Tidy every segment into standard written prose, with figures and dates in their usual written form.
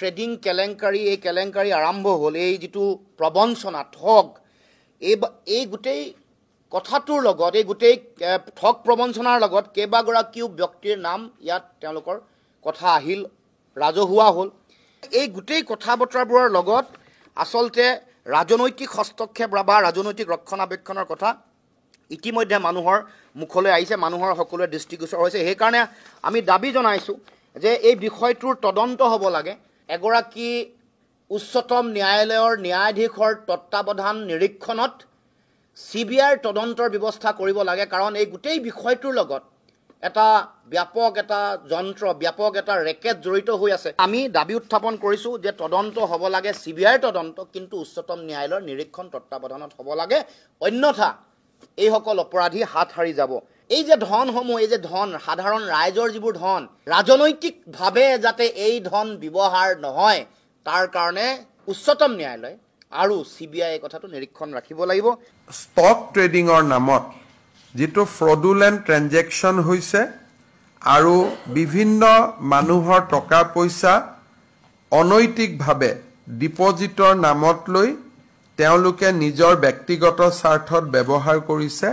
trading কেলেংকাৰী এই কেলেংকাৰী আৰম্ভ হ'ল এই যেটো প্ৰবঞ্চনা ঠগ এই গোটেই কথাটোৰ লগত এই গোটেই ঠগ প্ৰবঞ্চনাৰ লগত কেইবাগৰাকীও ব্যক্তিৰ নাম ইয়াত তেওঁলোকৰ কথা আহিল ৰাজহুৱা হ'ল এই গোটেই কথা বতৰাবোৰৰ লগত আসলতে ৰাজনৈতিক হস্তক্ষেপ বা ৰাজনৈতিক ৰক্ষণাবেক্ষণৰ কথা ইতিমধ্যে মানুহৰ মুখলৈ আহিছে মানুহৰ সকলোৱে দৃষ্টিগোচৰ হৈছে সেই কাৰণে আমি দাবী জনাইছো যে এই বিষয়টোৰ তদন্ত হ'ব লাগে এগৰাকী উচ্চতম ন্যায়ালয়ৰ ন্যায়াধীশৰ তত্ত্বাৱধান নিৰীক্ষণত CBI তদন্তৰ ব্যৱস্থা কৰিব লাগে কাৰণ এই গোটেই বিষয়টোৰ লগত এটা ব্যাপক এটা যন্ত্ৰ ব্যাপক এটা ৰেকেট জড়িত হৈ আছে আমি দাবী উত্থাপন কৰিছো যে তদন্ত হ'ব লাগে CBI তদন্ত কিন্তু উচ্চতম ন্যায়ালয়ৰ নিৰীক্ষণ তত্ত্বাৱধানত হ'ব লাগে অন্যথা এই সকল অপৰাধী হাত হাৰি যাব এই যে ধনসমূহ এই যে ধন সাধাৰণ ৰাইজৰ যিবোৰ ধন ৰাজনৈতিকভাৱে যাতে এই ধন ব্যৱহাৰ নহয় তাৰ কাৰণে উচ্চতম ন্যায়ালয় আৰু CBI কথাটো নিৰীক্ষণ ৰাখিব লাগিব ষ্টক ট্ৰেডিংৰ নামত যেটো ফ্ৰডুলেন্ট ট্ৰানজেকশন হৈছে আৰু বিভিন্ন মানুহৰ টকা পইচা অনৈতিকভাৱে ডিপজিটৰ নামত লৈ তেওঁলোকে নিজৰ ব্যক্তিগত স্বাৰ্থত ব্যৱহাৰ কৰিছে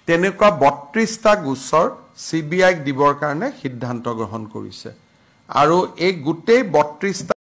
তেনেকুৱা 32টা গোচৰ CBI দিবৰ কাৰণে সিদ্ধান্ত গ্ৰহণ কৰিছে আৰু এই গোটেই 32টা